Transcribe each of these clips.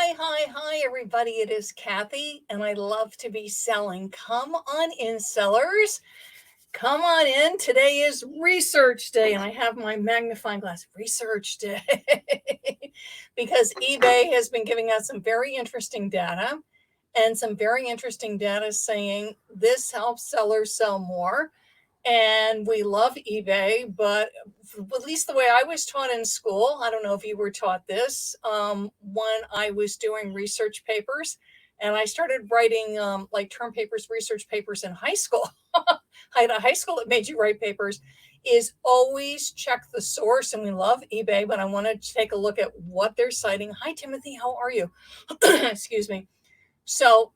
Hi, everybody. It is Kathy, and I love to be selling. Come on in, sellers. Come on in. Today is research day, and I have my magnifying glass. Research day. Because eBay has been giving us some very interesting data, and some very interesting data saying this helps sellers sell more. And we love eBay, but at least the way I was taught in school, I don't know if you were taught this, when I was doing research papers, and I started writing like term papers, research papers in high school. I had a high school that made you write papers, is always check the source. And we love eBay, but I want to take a look at what they're citing. Hi, Timothy, how are you? Excuse me. So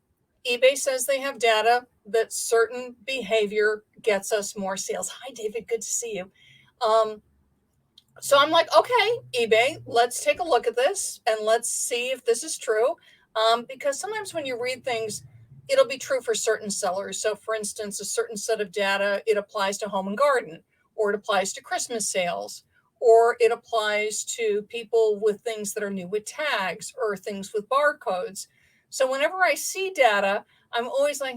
eBay says they have data that certain behavior gets us more sales. Hi, David. Good to see you. So I'm like, okay, eBay, let's take a look at this and let's see if this is true. Because sometimes when you read things, it'll be true for certain sellers. So, for instance, a certain set of data, it applies to home and garden, or it applies to Christmas sales, or it applies to people with things that are new with tags or things with barcodes. So whenever I see data, I'm always like,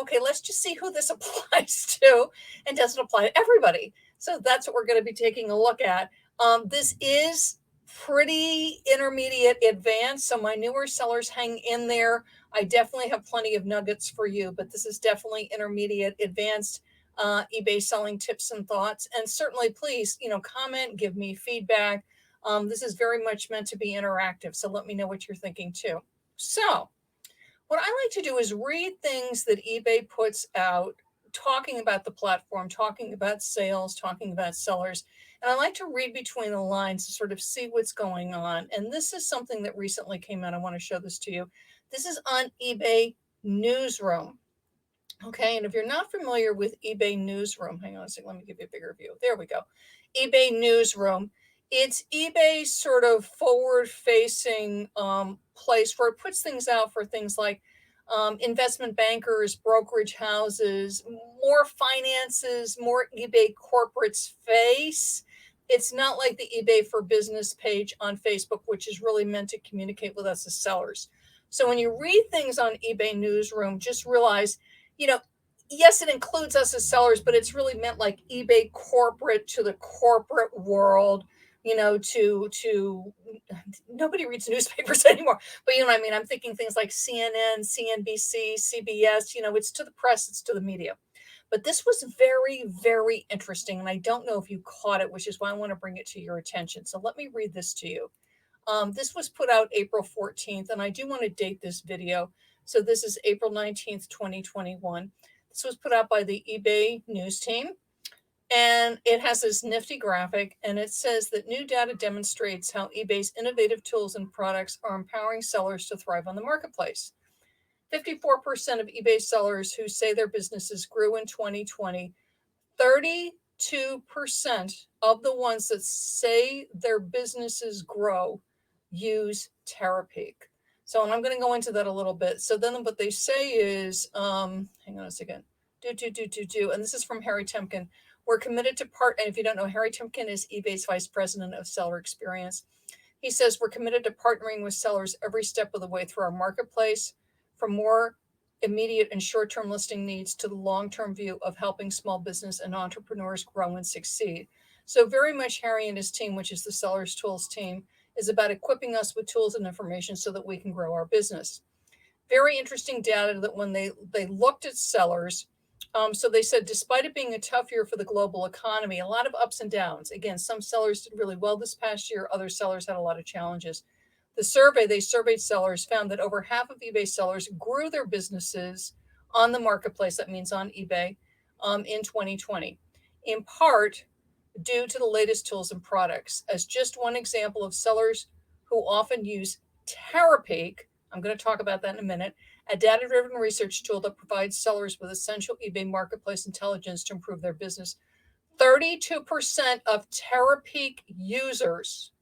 okay, let's just see who this applies to, and does it apply to everybody? So that's what we're going to be taking a look at. This is pretty intermediate advanced. So my newer sellers, hang in there. I definitely have plenty of nuggets for you, but this is definitely intermediate advanced eBay selling tips and thoughts. And certainly, please, comment, give me feedback. This is very much meant to be interactive. So let me know what you're thinking too. So what I like to do is read things that eBay puts out, talking about the platform, talking about sales, talking about sellers. And I like to read between the lines to sort of see what's going on. And this is something that recently came out. I want to show this to you. This is on eBay Newsroom. Okay, and if you're not familiar with eBay Newsroom, hang on a second, let me give you a bigger view. There we go. eBay Newsroom. It's eBay's sort of forward-facing place where it puts things out for things like investment bankers, brokerage houses, more finances, more eBay corporates face. It's not like the eBay for Business page on Facebook, which is really meant to communicate with us as sellers. So when you read things on eBay Newsroom, just realize, yes, it includes us as sellers, but it's really meant like eBay corporate to the corporate world, to nobody reads newspapers anymore, but you know what I mean? I'm thinking things like CNN, CNBC, CBS, it's to the press, it's to the media. But this was very, very interesting. And I don't know if you caught it, which is why I want to bring it to your attention. So let me read this to you. This was put out April 14th, and I do want to date this video. So this is April 19th, 2021. This was put out by the eBay news team, and it has this nifty graphic, and it says that new data demonstrates how eBay's innovative tools and products are empowering sellers to thrive on the marketplace. 54% of eBay sellers who say their businesses grew in 2020, 32% of the ones that say their businesses grow use Terapeak. So, and I'm going to go into that a little bit. So then what they say is, hang on a second, and this is from Harry Temkin. We're committed to and if you don't know, Harry Temkin is eBay's vice president of seller experience. He says, we're committed to partnering with sellers every step of the way through our marketplace, from more immediate and short-term listing needs to the long-term view of helping small business and entrepreneurs grow and succeed. So very much Harry and his team, which is the Sellers Tools team, is about equipping us with tools and information so that we can grow our business. Very interesting data that when they looked at sellers, so they said, despite it being a tough year for the global economy, a lot of ups and downs. Again, some sellers did really well this past year. Other sellers had a lot of challenges. The survey, they surveyed sellers, found that over half of eBay sellers grew their businesses on the marketplace, that means on eBay, in 2020, in part due to the latest tools and products. As just one example of sellers who often use Terapeak, I'm going to talk about that in a minute, a data-driven research tool that provides sellers with essential eBay marketplace intelligence to improve their business. 32% of Terapeak users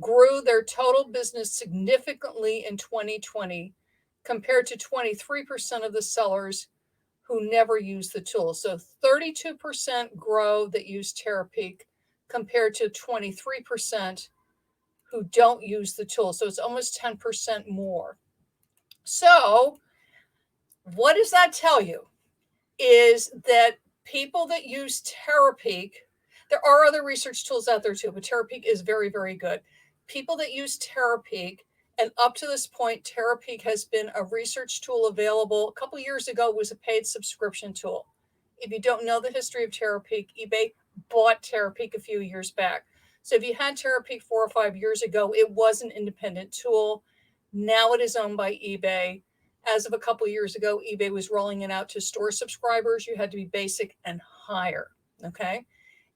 grew their total business significantly in 2020 compared to 23% of the sellers who never use the tool. So 32% grow that use Terapeak compared to 23% who don't use the tool. So it's almost 10% more. So what does that tell you? Is that people that use Terapeak, there are other research tools out there too, but Terapeak is very, very good. People that use Terapeak, and up to this point, Terapeak has been a research tool available. A couple years ago, it was a paid subscription tool. If you don't know the history of Terapeak, eBay bought Terapeak a few years back. So if you had Terapeak 4 or 5 years ago, it was an independent tool. Now it is owned by eBay. As of a couple of years ago, eBay was rolling it out to store subscribers. You had to be basic and higher, okay?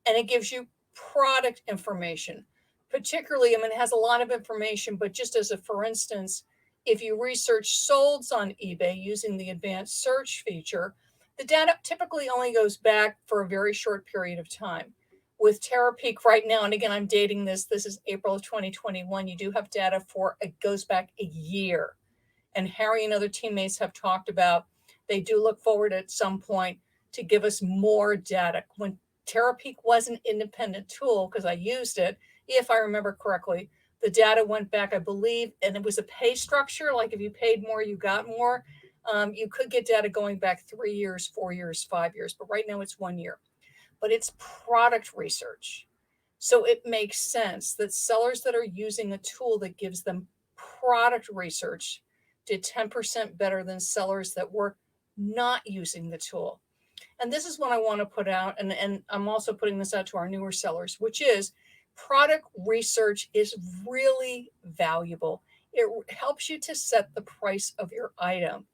And it gives you product information, particularly, I mean, it has a lot of information, but just as a for instance, if you research solds on eBay using the advanced search feature, the data typically only goes back for a very short period of time. With Terapeak right now, and again, I'm dating this is April of 2021, you do have data for, it goes back a year. And Harry and other teammates have talked about, they do look forward at some point to give us more data. When Terapeak was an independent tool, because I used it, if I remember correctly, the data went back, I believe, and it was a pay structure. Like if you paid more, you got more. You could get data going back 3 years, 4 years, 5 years, but right now it's 1 year. But it's product research. So it makes sense that sellers that are using a tool that gives them product research did 10% better than sellers that were not using the tool. And this is what I want to put out, and I'm also putting this out to our newer sellers, which is product research is really valuable. It helps you to set the price of your item.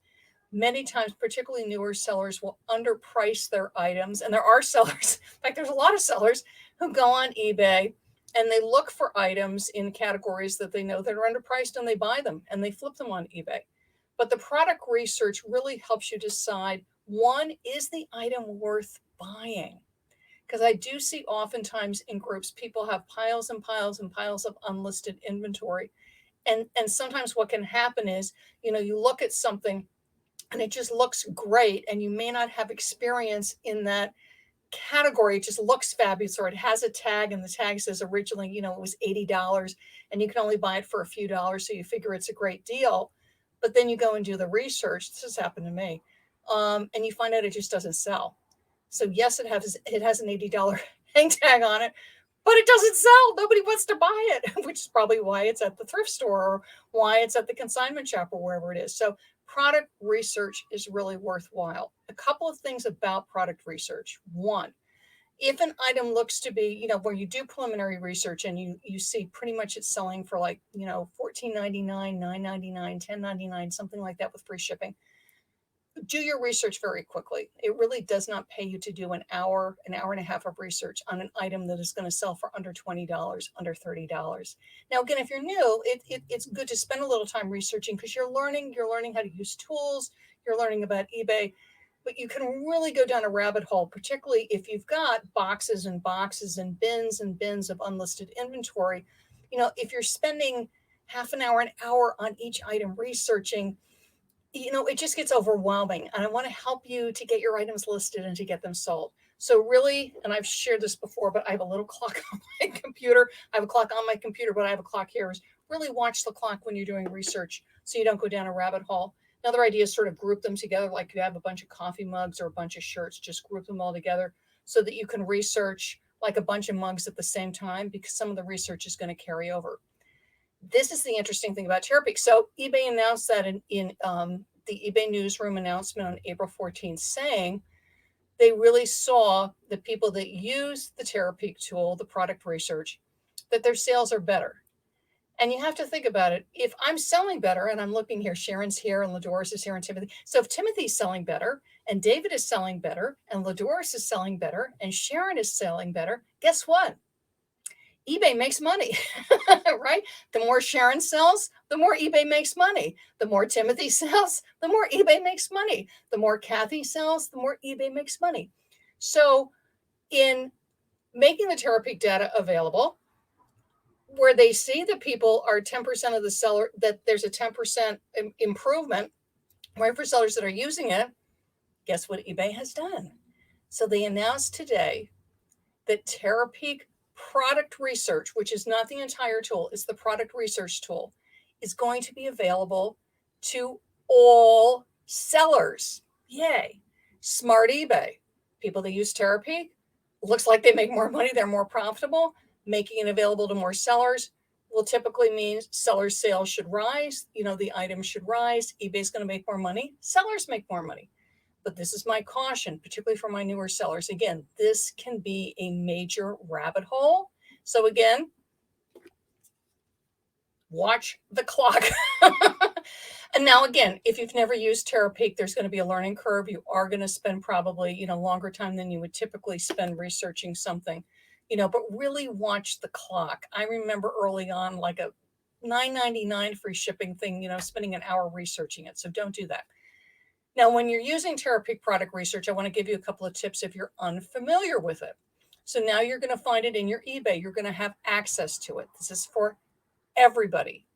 Many times, particularly newer sellers will underprice their items. And there are sellers, in fact, there's a lot of sellers who go on eBay and they look for items in categories that they know that are underpriced and they buy them and they flip them on eBay. But the product research really helps you decide, one, is the item worth buying? Because I do see oftentimes in groups, people have piles and piles and piles of unlisted inventory. And sometimes what can happen is, you look at something and it just looks great and you may not have experience in that category. It just looks fabulous, or it has a tag and the tag says originally, it was $80 and you can only buy it for a few dollars. So you figure it's a great deal, but then you go and do the research. This has happened to me. And you find out it just doesn't sell. So yes, it has an $80 hang tag on it, but it doesn't sell. Nobody wants to buy it, which is probably why it's at the thrift store or why it's at the consignment shop or wherever it is. So product research is really worthwhile. A couple of things about product research. One, if an item looks to be, where you do preliminary research and you see pretty much it's selling for like, $14.99, $9.99, $10.99, something like that with free shipping, do your research very quickly. It really does not pay you to do an hour and a half of research on an item that is going to sell for under $20, under $30. Now, again, if you're new, it's good to spend a little time researching because you're learning how to use tools, you're learning about eBay, but you can really go down a rabbit hole, particularly if you've got boxes and boxes and bins of unlisted inventory. If you're spending half an hour on each item researching, it just gets overwhelming. And I want to help you to get your items listed and to get them sold. So really, and I've shared this before, but I have a little clock on my computer. I have a clock on my computer, but I have a clock here. Is really watch the clock when you're doing research so you don't go down a rabbit hole. Another idea is sort of group them together. Like you have a bunch of coffee mugs or a bunch of shirts, just group them all together so that you can research like a bunch of mugs at the same time, because some of the research is going to carry over. This is the interesting thing about Terapeak. So eBay announced that in the eBay newsroom announcement on April 14th, saying they really saw the people that use the Terapeak tool, the product research, that their sales are better. And you have to think about it. If I'm selling better, and I'm looking here, Sharon's here and Ladoris is here and Timothy. So if Timothy's selling better and David is selling better and Ladoris is selling better and Sharon is selling better, guess what? eBay makes money, right? The more Sharon sells, the more eBay makes money. The more Timothy sells, the more eBay makes money. The more Kathy sells, the more eBay makes money. So in making the Terapeak data available, where they see that people are 10% of the seller, that there's a 10% improvement, right, for sellers that are using it, guess what eBay has done? So they announced today that Terapeak product research, which is not the entire tool, it's the product research tool, is going to be available to all sellers. Yay. Smart eBay. People that use Terapeak, looks like they make more money, they're more profitable. Making it available to more sellers will typically mean sellers' sales should rise. The items should rise. eBay's going to make more money. Sellers make more money. But this is my caution, particularly for my newer sellers. Again, this can be a major rabbit hole. So again, watch the clock. And now again, if you've never used Terapeak, there's going to be a learning curve. You are going to spend probably, longer time than you would typically spend researching something, but really watch the clock. I remember early on, like a $9.99 free shipping thing, spending an hour researching it. So don't do that. Now, when you're using Terapeak product research, I want to give you a couple of tips if you're unfamiliar with it. So now you're going to find it in your eBay. You're going to have access to it. This is for everybody.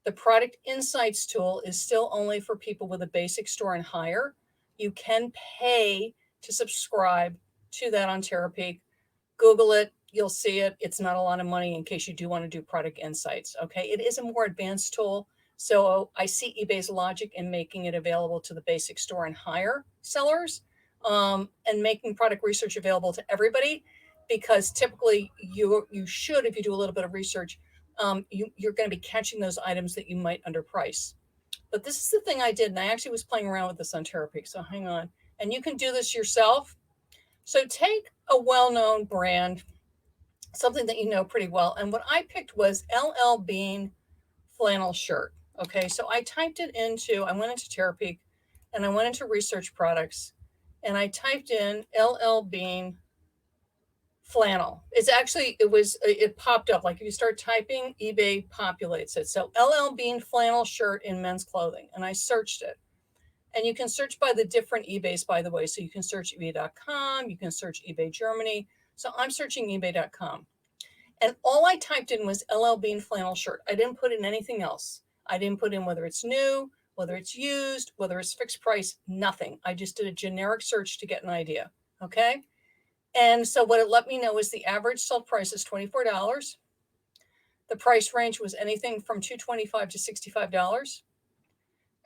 The product insights tool is still only for people with a basic store and higher. You can pay to subscribe to that on Terapeak. Google it. You'll see it. It's not a lot of money in case you do want to do product insights. Okay. It is a more advanced tool. So I see eBay's logic in making it available to the basic store and higher sellers, and making product research available to everybody, because typically you should, if you do a little bit of research, you're going to be catching those items that you might underprice. But this is the thing I did, and I actually was playing around with this on Terapeak. So hang on. And you can do this yourself. So take a well-known brand, something that you know pretty well. And what I picked was LL Bean flannel shirt. Okay, so I went into Terapeak, and I went into research products, and I typed in LL Bean flannel. It popped up. Like if you start typing, eBay populates it. So LL Bean flannel shirt in men's clothing. And I searched it. And you can search by the different eBays, by the way. So you can search ebay.com, you can search eBay Germany. So I'm searching ebay.com. And all I typed in was LL Bean flannel shirt. I didn't put in anything else. I didn't put in whether it's new, whether it's used, whether it's fixed price, nothing. I just did a generic search to get an idea. Okay. And so what it let me know is the average sold price is $24. The price range was anything from $225 to $65.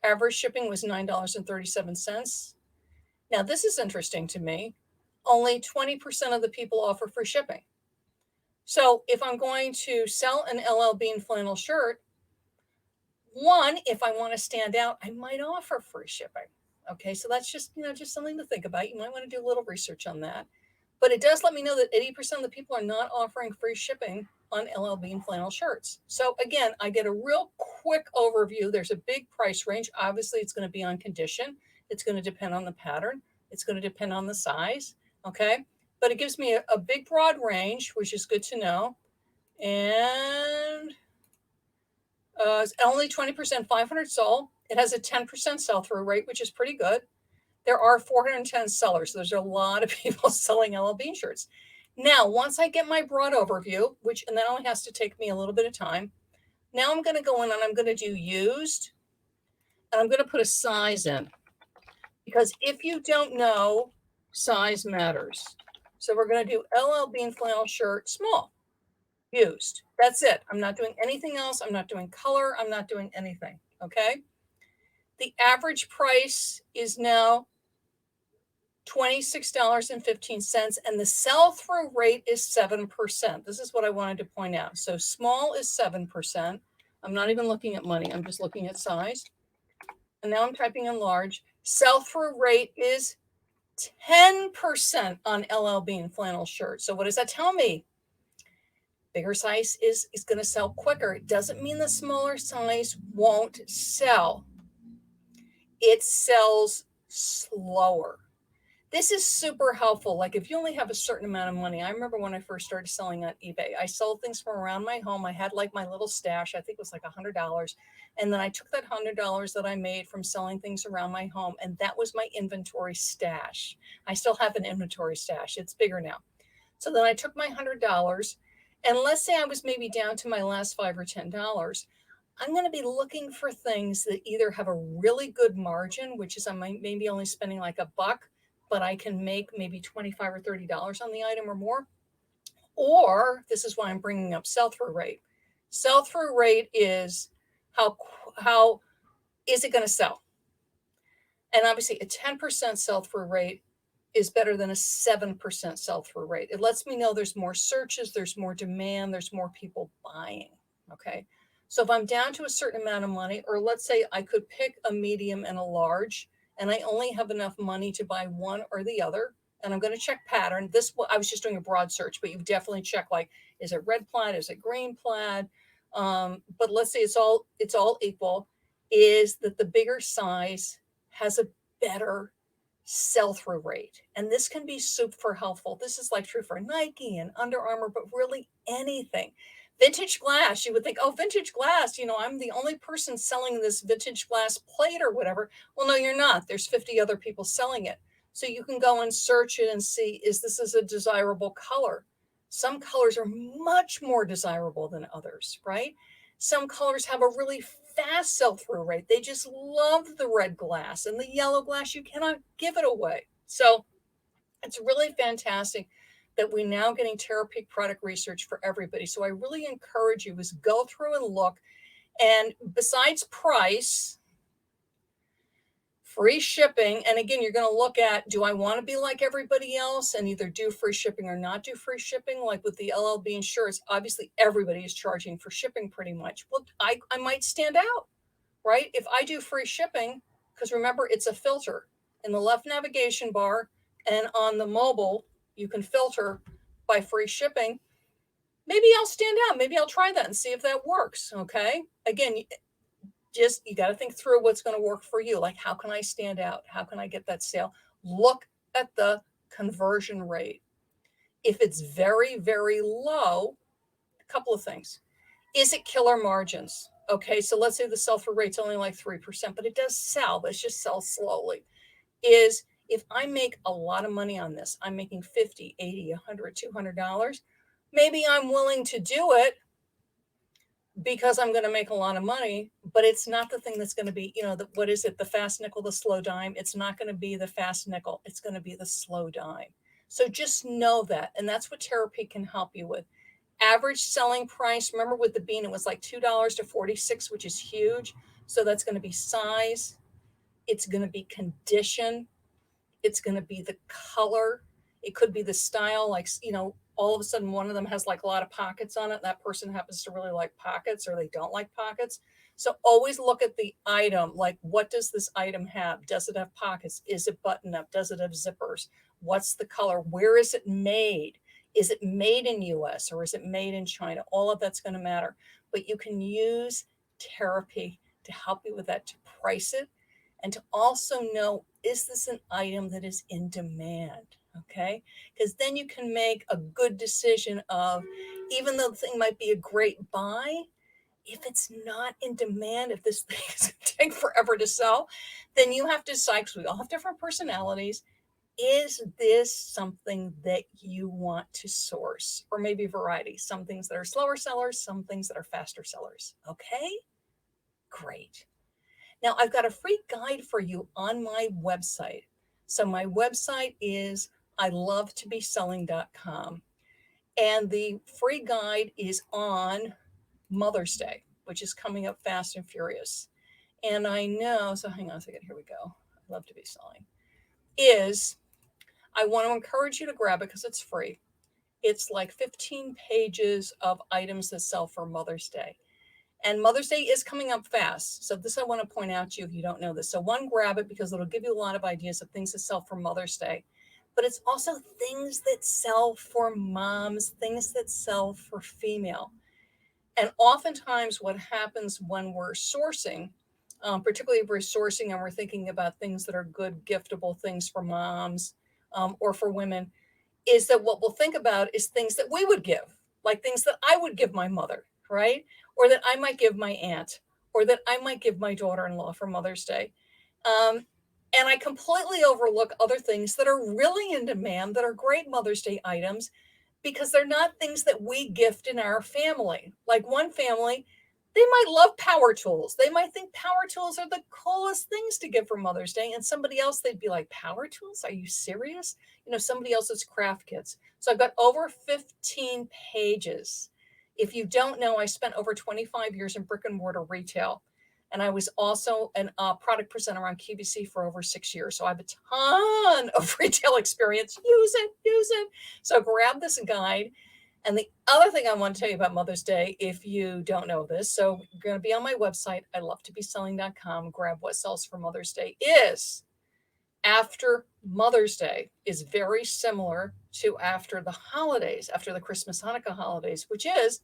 Average shipping was $9.37. Now, this is interesting to me. Only 20% of the people offer free shipping. So if I'm going to sell an LL Bean flannel shirt, one, if I want to stand out, I might offer free shipping. Okay, so that's just something to think about. You might want to do a little research on that. But it does let me know that 80% of the people are not offering free shipping on LL Bean flannel shirts. So again, I get a real quick overview. There's a big price range. Obviously, it's going to be on condition. It's going to depend on the pattern. It's going to depend on the size. Okay, but it gives me a big broad range, which is good to know. And it's only 20%, 500 sold. It has a 10% sell-through rate, which is pretty good. There are 410 sellers. So there's a lot of people selling LL Bean shirts. Now, once I get my broad overview, and that only has to take me a little bit of time, now I'm going to go in and I'm going to do used, and I'm going to put a size in, because if you don't know, size matters. So we're going to do LL Bean flannel shirt, small, used. That's it. I'm not doing anything else. I'm not doing color. I'm not doing anything. Okay. The average price is now $26.15, and the sell-through rate is 7%. This is what I wanted to point out. So small is 7%. I'm not even looking at money. I'm just looking at size. And now I'm typing in large. Sell-through rate is 10% on LL Bean flannel shirt. So what does that tell me? Bigger size is going to sell quicker. It doesn't mean the smaller size won't sell. It sells slower. This is super helpful. Like if you only have a certain amount of money, I remember when I first started selling on eBay, I sold things from around my home. I had like my little stash. I think it was like $100. And then I took that $100 that I made from selling things around my home, and that was my inventory stash. I still have an inventory stash. It's bigger now. So then I took my $100, and let's say I was maybe down to my last $5 or $10. I'm going to be looking for things that either have a really good margin, which is I might maybe only spending like $1, but I can make maybe $25 or $30 on the item or more. Or this is why I'm bringing up sell-through rate. Sell-through rate is how is it going to sell? And obviously a 10% sell-through rate is better than a 7% sell-through rate. It lets me know there's more searches, there's more demand, there's more people buying, okay? So if I'm down to a certain amount of money, or let's say I could pick a medium and a large, and I only have enough money to buy one or the other, and I'm going to check pattern. I was just doing a broad search, but you definitely check, like, is it red plaid? Is it green plaid? But let's say it's all equal, is that the bigger size has a better sell-through rate. And this can be super helpful. This is like true for Nike and Under Armour, but really anything. Vintage glass, you would think, oh, vintage glass, I'm the only person selling this vintage glass plate or whatever. Well, no, you're not. There's 50 other people selling it. So you can go and search it and see, is this a desirable color? Some colors are much more desirable than others, right? Some colors have a really fast sell-through rate. They just love the red glass, and the yellow glass, you cannot give it away. So it's really fantastic that we're now getting Terapeak product research for everybody. So I really encourage you is go through and look. And besides price, free shipping. And again, you're going to look at, do I want to be like everybody else and either do free shipping or not do free shipping? Like with the LLB insurance, obviously everybody is charging for shipping pretty much. Well, I might stand out, right? If I do free shipping, because remember, it's a filter in the left navigation bar and on the mobile, you can filter by free shipping. Maybe I'll stand out. Maybe I'll try that and see if that works. Okay. Again, you got to think through what's going to work for you. Like, how can I stand out? How can I get that sale? Look at the conversion rate. If it's very, very low, a couple of things. Is it killer margins? Okay, so let's say the sell-through rate's only like 3%, but it does sell, but it just sells slowly. Is if I make a lot of money on this, I'm making $50, $80, $100, $200, maybe I'm willing to do it because I'm going to make a lot of money, but it's not the thing that's going to be, what is it? The fast nickel, the slow dime. It's not going to be the fast nickel. It's going to be the slow dime. So just know that. And that's what Terapeak can help you with. Average selling price, remember with the bean, it was like $2 to $46, which is huge. So that's going to be size. It's going to be condition. It's going to be the color. It could be the style, like, all of a sudden one of them has like a lot of pockets on it. That person happens to really like pockets, or they don't like pockets. So always look at the item. Like, what does this item have? Does it have pockets? Is it button up? Does it have zippers? What's the color? Where is it made? Is it made in US or is it made in China? All of that's going to matter. But you can use Terapeak to help you with that, to price it, and to also know, is this an item that is in demand? Okay, because then you can make a good decision of, even though the thing might be a great buy, if it's not in demand, if this thing is going to take forever to sell, then you have to decide, because we all have different personalities. Is this something that you want to source? Or maybe variety, some things that are slower sellers, some things that are faster sellers. Okay, great. Now I've got a free guide for you on my website. So my website is ilovetobeselling.com. And the free guide is on Mother's Day, which is coming up fast and furious. And I know, so hang on a second, here we go. I love to be selling. I want to encourage you to grab it because it's free. It's like 15 pages of items that sell for Mother's Day. And Mother's Day is coming up fast. So this I want to point out to you if you don't know this. So one, grab it because it'll give you a lot of ideas of things that sell for Mother's Day. But it's also things that sell for moms, things that sell for female. And oftentimes what happens when we're sourcing, particularly if we're sourcing and we're thinking about things that are good, giftable things for moms or for women, is that what we'll think about is things that we would give, like things that I would give my mother, right? Or that I might give my aunt, or that I might give my daughter-in-law for Mother's Day. And I completely overlook other things that are really in demand, that are great Mother's Day items, because they're not things that we gift in our family. Like one family, They might love power tools. They might think power tools are the coolest things to give for Mother's Day. And somebody else, they'd be like, power tools? Are you serious? Somebody else's craft kits. So I've got over 15 pages. If you don't know, I spent over 25 years in brick and mortar retail. And I was also a product presenter on QVC for over 6 years. So I have a ton of retail experience. Use it. So grab this guide. And the other thing I want to tell you about Mother's Day, if you don't know this, so you're going to be on my website, ilovetobeselling.com, grab what sells for Mother's Day, is after Mother's Day is very similar to after the holidays, after the Christmas, Hanukkah holidays, which is,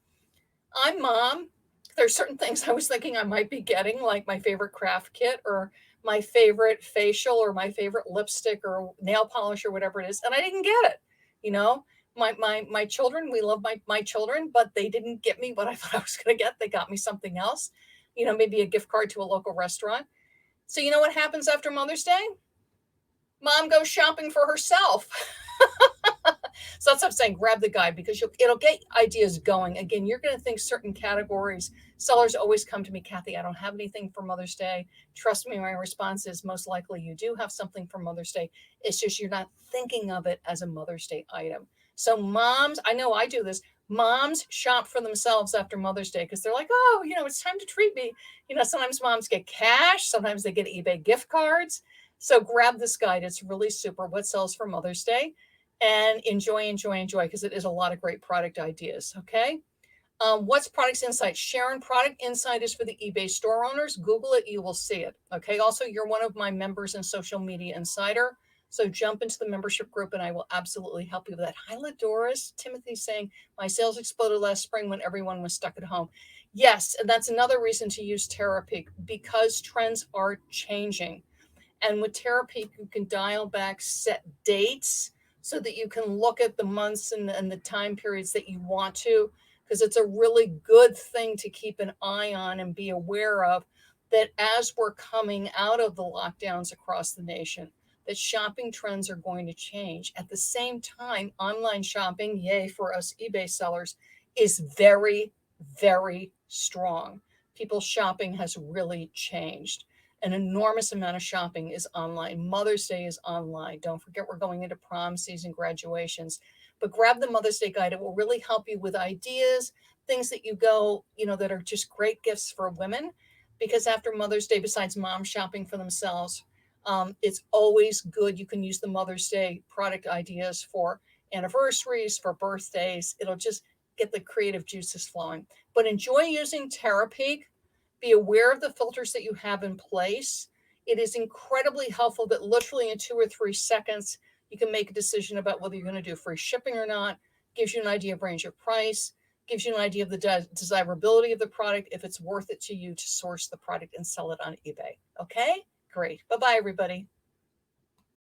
I'm mom. There's certain things I was thinking I might be getting, like my favorite craft kit or my favorite facial or my favorite lipstick or nail polish or whatever it is, and I didn't get it. My children, we love my children, but they didn't get me what I thought I was going to get. They got me something else, maybe a gift card to a local restaurant. So you know what happens after Mother's Day? Mom goes shopping for herself. So that's what I'm saying. Grab the guide because it'll get ideas going. Again, you're going to think certain categories. Sellers always come to me, Kathy, I don't have anything for Mother's Day. Trust me, my response is most likely you do have something for Mother's Day. It's just you're not thinking of it as a Mother's Day item. So moms, I know I do this. Moms shop for themselves after Mother's Day because they're like, oh, it's time to treat me. Sometimes moms get cash. Sometimes they get eBay gift cards. So grab this guide. It's really super. What sells for Mother's Day? And enjoy, because it is a lot of great product ideas. Okay. What's Products Insight? Sharon, Product Insight is for the eBay store owners. Google it, you will see it. Okay. Also, you're one of my members in Social Media Insider. So jump into the membership group and I will absolutely help you with that. Hi, Ladoris. Timothy saying, my sales exploded last spring when everyone was stuck at home. Yes. And that's another reason to use Terapeak because trends are changing. And with Terapeak, you can dial back set dates so that you can look at the months and the time periods that you want to, because it's a really good thing to keep an eye on and be aware of that as we're coming out of the lockdowns across the nation, that shopping trends are going to change. At the same time, online shopping, yay for us eBay sellers, is very, very strong. People's shopping has really changed. An enormous amount of shopping is online. Mother's Day is online. Don't forget, we're going into prom season, graduations. But grab the Mother's Day guide. It will really help you with ideas, things that you go, that are just great gifts for women. Because after Mother's Day, besides mom shopping for themselves, it's always good. You can use the Mother's Day product ideas for anniversaries, for birthdays. It'll just get the creative juices flowing. But enjoy using Terapeak. Be aware of the filters that you have in place. It is incredibly helpful that literally in 2 or 3 seconds, you can make a decision about whether you're going to do free shipping or not. Gives you an idea of range of price, gives you an idea of the desirability of the product, if it's worth it to you to source the product and sell it on eBay. Okay, great. Bye-bye, everybody.